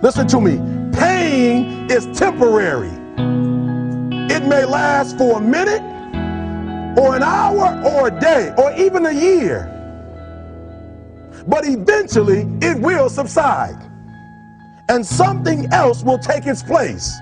Listen to me. Pain is temporary. It may last for a minute or an hour or a day or even a year. But eventually it will subside and something else will take its place.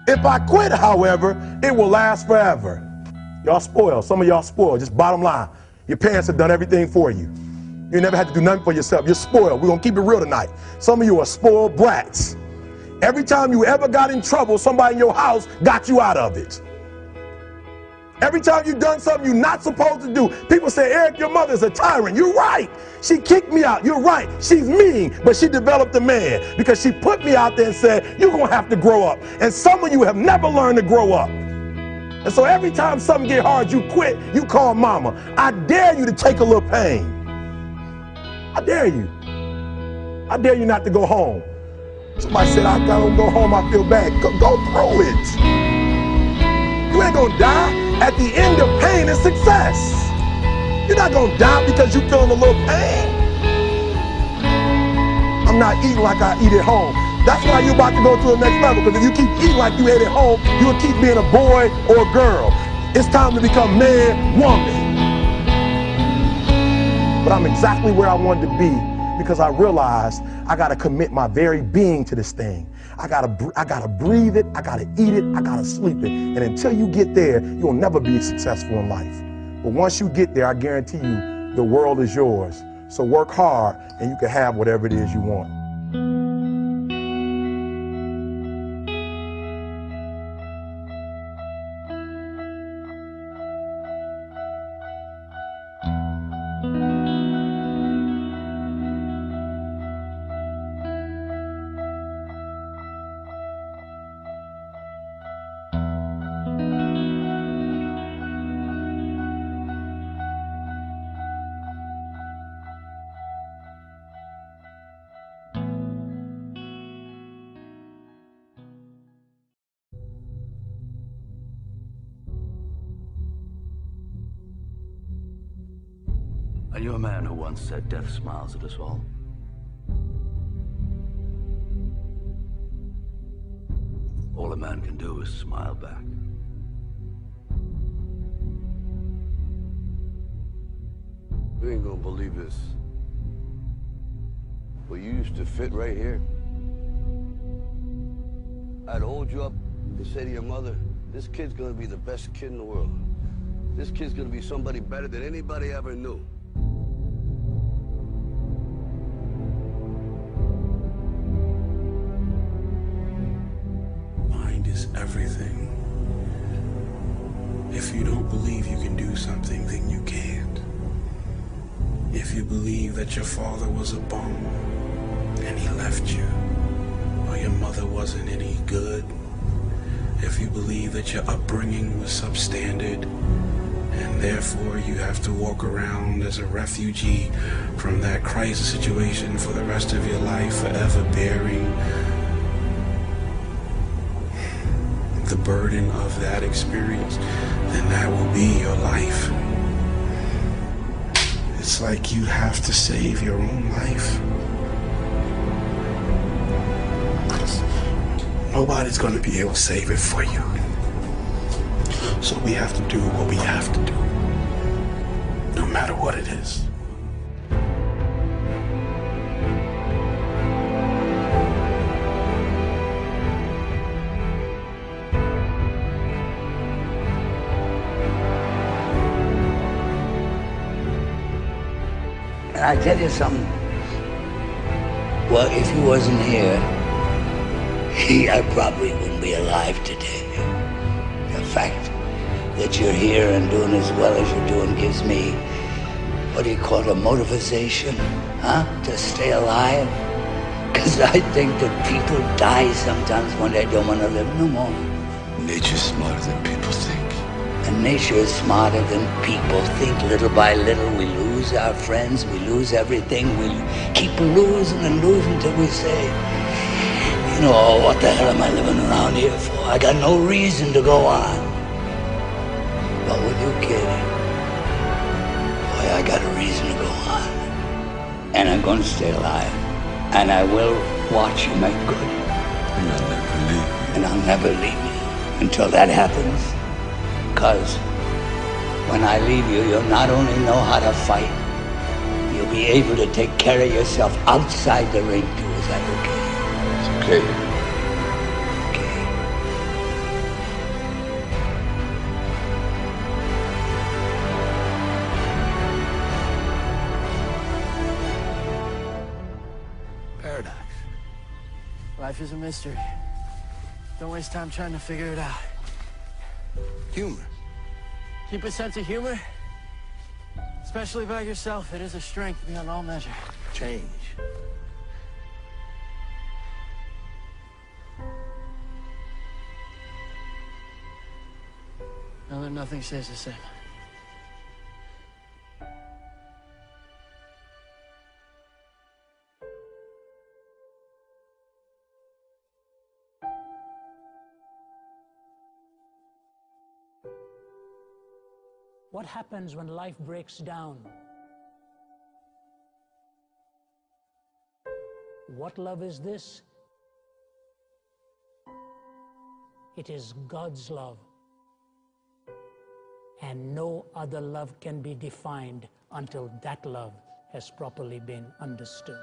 If I quit, however, it will last forever. Y'all spoiled. Some of y'all spoiled. Just bottom line. Your parents have done everything for you. You never had to do nothing for yourself. You're spoiled. We're going to keep it real tonight. Some of you are spoiled brats. Every time you ever got in trouble, somebody in your house got you out of it. Every time you've done something you're not supposed to do, people say, Eric, your mother's a tyrant. You're right. She kicked me out. You're right. She's mean, but she developed a man because she put me out there and said, you're going to have to grow up. And some of you have never learned to grow up. And so every time something get hard, you quit, you call mama. I dare you to take a little pain. I dare you. I dare you not to go home. Somebody said, I gotta go home, I feel bad. Go through it. You ain't gonna die. At the end of pain is success. You're not gonna die because you're feeling a little pain. I'm not eating like I eat at home. That's why you're about to go to the next level, because if you keep eating like you ate at home, you'll keep being a boy or a girl. It's time to become man, woman. But I'm exactly where I wanted to be because I realized I gotta commit my very being to this thing. I gotta breathe it, I gotta eat it, I gotta sleep it. And until you get there, you'll never be successful in life. But once you get there, I guarantee you, the world is yours. So work hard and you can have whatever it is you want. I knew a man who once said death smiles at us all. All a man can do is smile back. You ain't gonna believe this, but you used to fit right here. I'd hold you up and say to your mother, this kid's gonna be the best kid in the world. This kid's gonna be somebody better than anybody ever knew. Is everything. If you don't believe you can do something, then you can't. If you believe that your father was a bum and he left you, or your mother wasn't any good, if you believe that your upbringing was substandard and therefore you have to walk around as a refugee from that crisis situation for the rest of your life, forever bearing the burden of that experience, then that will be your life. It's like you have to save your own life. Nobody's gonna be able to save it for you. So we have to do what we have to do, no matter what it is. And I tell you something, well, if he wasn't here, I probably wouldn't be alive today. The fact that you're here and doing as well as you're doing gives me, what do you call it, a motivation, to stay alive? Because I think that people die sometimes when they don't want to live no more. Nature's smarter than people think. And nature is smarter than people think. Little by little we lose our friends, we lose everything. We keep losing and losing until we say, you know, oh, what the hell am I living around here for? I got no reason to go on. But with you, kid, boy, I got a reason to go on. And I'm going to stay alive. And I will watch you make good. And I'll never leave you. And I'll never leave you until that happens. Because when I leave you, you'll not only know how to fight, you'll be able to take care of yourself outside the ring too. Is that okay? It's okay. Okay. Paradox. Life is a mystery. Don't waste time trying to figure it out. Humor. Keep a sense of humor, especially about yourself. It is a strength beyond all measure. Change. Now that nothing stays the same. What happens when life breaks down? What love is this? It is God's love. And no other love can be defined until that love has properly been understood.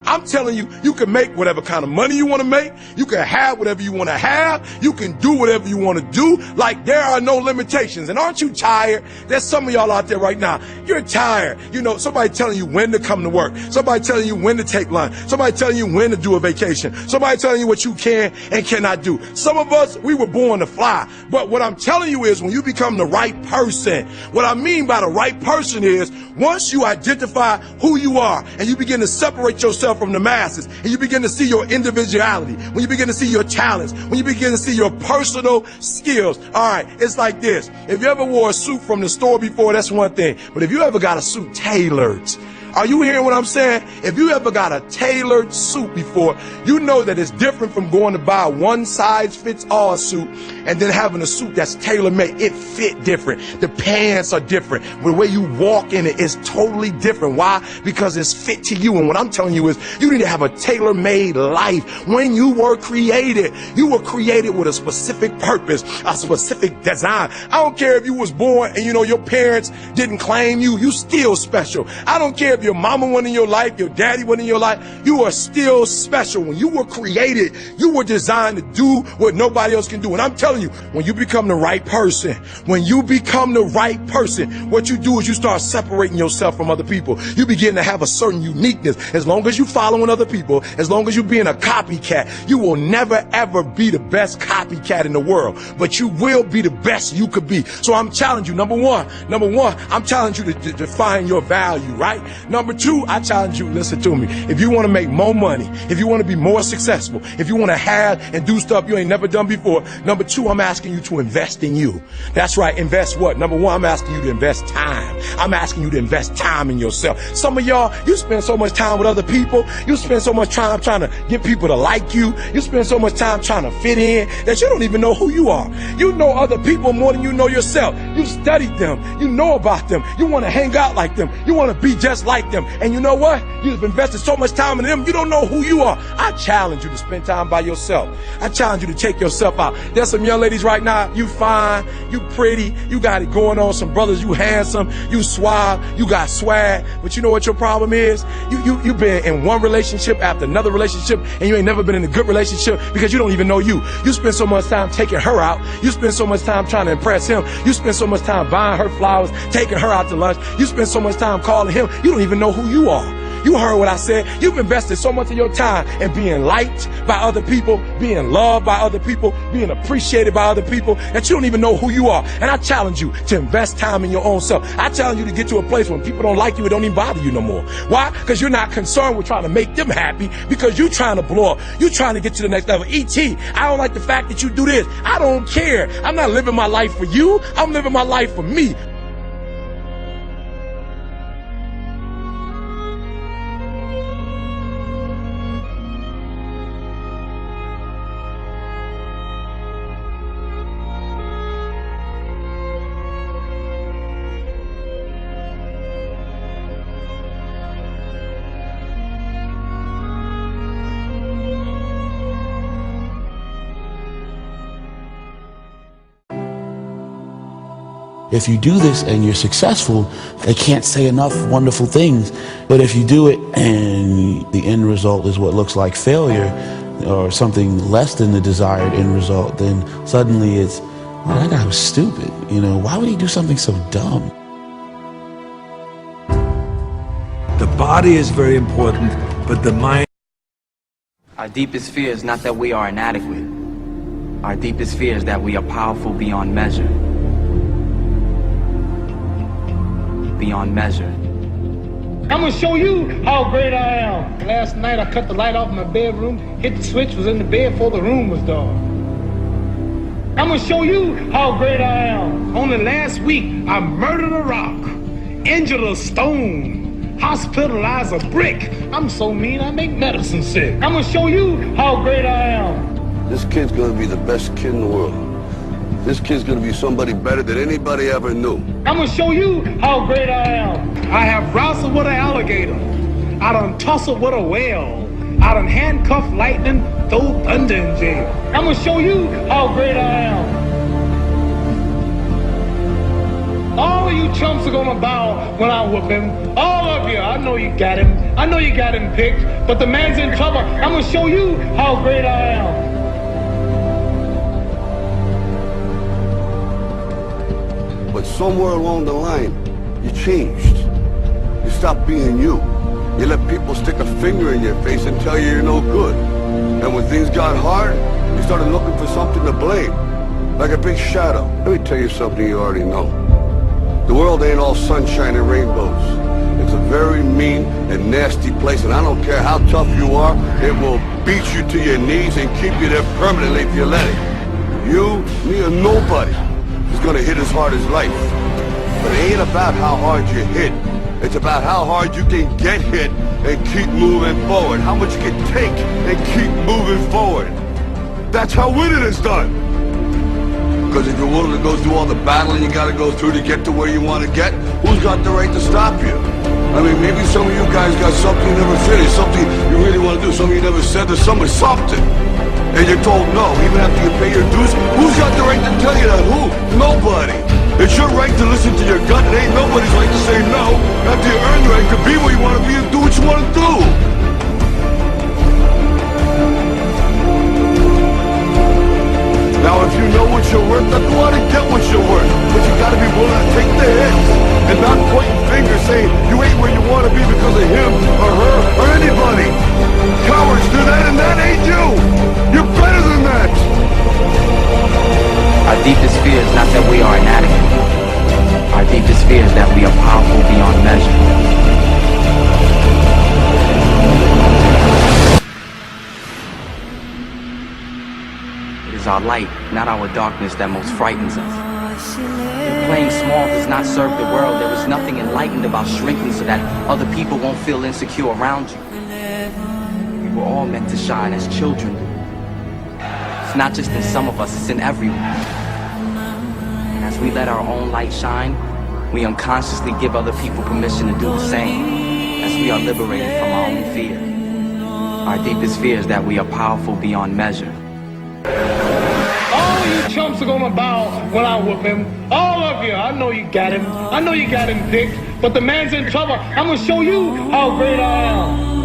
I'm telling you, you can make whatever kind of money you want to make. You can have whatever you want to have. You can do whatever you want to do. Like, there are no limitations. And aren't you tired? There's some of y'all out there right now. You're tired. You know, somebody telling you when to come to work. Somebody telling you when to take lunch. Somebody telling you when to do a vacation. Somebody telling you what you can and cannot do. Some of us, we were born to fly. But what I'm telling you is, when you become the right person, what I mean by the right person is, once you identify who you are and you begin to separate yourself from the masses, and you begin to see your individuality, when you begin to see your talents, when you begin to see your personal skills. All right, it's like this. If you ever wore a suit from the store before, that's one thing. But if you ever got a suit tailored, are you hearing what I'm saying? If you ever got a tailored suit before, you know that it's different from going to buy a one-size-fits-all suit and then having a suit that's tailor-made. It fit different. The pants are different. The way you walk in it is totally different. Why? Because it's fit to you. And what I'm telling you is, you need to have a tailor-made life. When you were created with a specific purpose, a specific design. I don't care if you was born and your parents didn't claim you. You still special. I don't care if your mama wasn't in your life, your daddy wasn't in your life, you are still special. When you were created, you were designed to do what nobody else can do. And I'm telling you, when you become the right person, what you do is you start separating yourself from other people. You begin to have a certain uniqueness. As long as you're following other people, as long as you're being a copycat, you will never ever be the best copycat in the world, but you will be the best you could be. So I'm challenging you, number one, I'm challenging you to define your value, right? Number two, I challenge you, listen to me. If you want to make more money, if you want to be more successful, if you want to have and do stuff you ain't never done before, number two, I'm asking you to invest in you. That's right, invest what? Number one, I'm asking you to invest time. I'm asking you to invest time in yourself. Some of y'all, you spend so much time with other people. You spend so much time trying to get people to like you. You spend so much time trying to fit in that you don't even know who you are. You know other people more than you know yourself. You studied them. You know about them. You want to hang out like them. You want to be just like them. And you know what? You've invested so much time in them, you don't know who you are. I challenge you to spend time by yourself. I challenge you to take yourself out. There's some young ladies right now, you fine, you pretty, you got it going on. Some brothers, you handsome, you suave, you got swag. But you know what your problem is? You've been in one relationship after another relationship, and you ain't never been in a good relationship because you don't even know you. You spend so much time taking her out. You spend so much time trying to impress him. You spend so much time buying her flowers, taking her out to lunch. You spend so much time calling him. You don't even know who you are. You heard what I said. You've invested so much of your time in being liked by other people, being loved by other people, being appreciated by other people, that you don't even know who you are. And I challenge you to invest time in your own self. I challenge you to get to a place when people don't like you, it don't even bother you no more. Why? Because you're not concerned with trying to make them happy, because you're trying to blow up. You're trying to get to the next level. E.T., I don't like the fact that you do this. I don't care. I'm not living my life for you. I'm living my life for me. If you do this and you're successful, they can't say enough wonderful things. But if you do it and the end result is what looks like failure or something less than the desired end result, then suddenly it's, well, that guy was stupid. You know, why would he do something so dumb? The body is very important, but the mind. Our deepest fear is not that we are inadequate. Our deepest fear is that we are powerful beyond measure. Beyond measure. I'm gonna show you how great I am. Last night I cut the light off in my bedroom, hit the switch, was in the bed before the room was dark. I'm gonna show you how great I am. Only last week I murdered a rock, injured a stone, hospitalized a brick. I'm so mean I make medicine sick. I'm gonna show you how great I am. This kid's gonna be the best kid in the world. This kid's gonna be somebody better than anybody ever knew. I'm gonna show you how great I am. I have wrestled with an alligator. I done tussled with a whale. I done handcuffed lightning, throw thunder in jail. I'm gonna show you how great I am. All of you chumps are gonna bow when I whoop him. All of you. I know you got him. I know you got him picked, but the man's in trouble. I'm gonna show you how great I am. But somewhere along the line, you changed. You stopped being you. You let people stick a finger in your face and tell you you're no good. And when things got hard, you started looking for something to blame, like a big shadow. Let me tell you something you already know. The world ain't all sunshine and rainbows. It's a very mean and nasty place, and I don't care how tough you are, it will beat you to your knees and keep you there permanently if you let it. You, me, or nobody is gonna hit as hard as life. But it ain't about how hard you hit. It's about how hard you can get hit and keep moving forward. How much you can take and keep moving forward. That's how winning is done. Because if you're willing to go through all the battling you gotta go through to get to where you want to get, who's got the right to stop you? I mean, maybe some of you guys got something you never finished, something you really want to do, something you never said to somebody, something. And you're told no, even after you pay your dues. Who's got the right to tell you that? Who? Nobody. It's your right to listen to your gut. It ain't nobody's right to say no. After you earn the right to be where you want to be and do what you want to do. Now, if you know what you're worth, then go out and get what you're worth. But you gotta be willing to take the hits and not pointing fingers saying you ain't where you want to be because of him or her or anybody. Cowards do that, and that ain't you. You're better than that. Our deepest fear is not that we are inadequate. Our deepest fear is that we are powerful beyond measure. It is our light, not our darkness, that most frightens us. Playing small does not serve the world. There is nothing enlightened about shrinking so that other people won't feel insecure around you. We were all meant to shine as children do. It's not just in some of us, it's in everyone. And as we let our own light shine, we unconsciously give other people permission to do the same, as we are liberated from our own fear. Our deepest fear is that we are powerful beyond measure. All of you chumps are gonna bow when I whoop him. All of you. I know you got him. I know you got him picked, but the man's in trouble. I'm gonna show you how great I am.